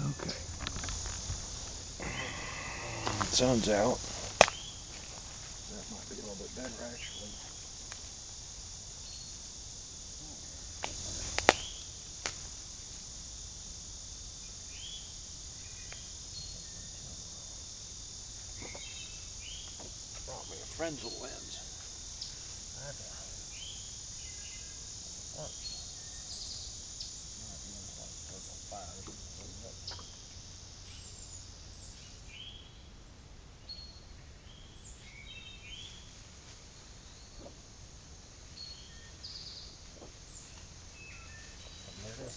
Okay. Sun's out. That might be a little bit better, actually. Brought me a Frenzel lens. That's a works. Might be in like circle 5 if you can see it. But yeah, this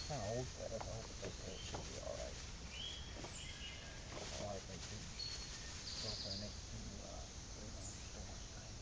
kind of old setup. I hope it's okay. It should be all right. My wife thinks we can GoPro it to put it on storm thing.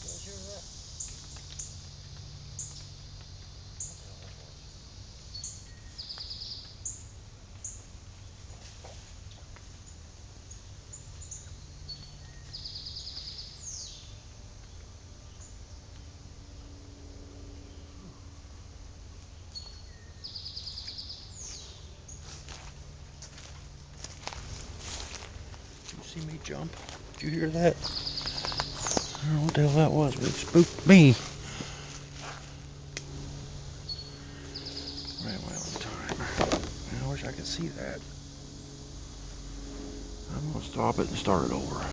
You guys hear that? What the hell that was? Did you see me jump? Did you hear that? I don't know what the hell that was, but it spooked me. Ran away on time. I wish I could see that. I'm gonna stop it and start it over.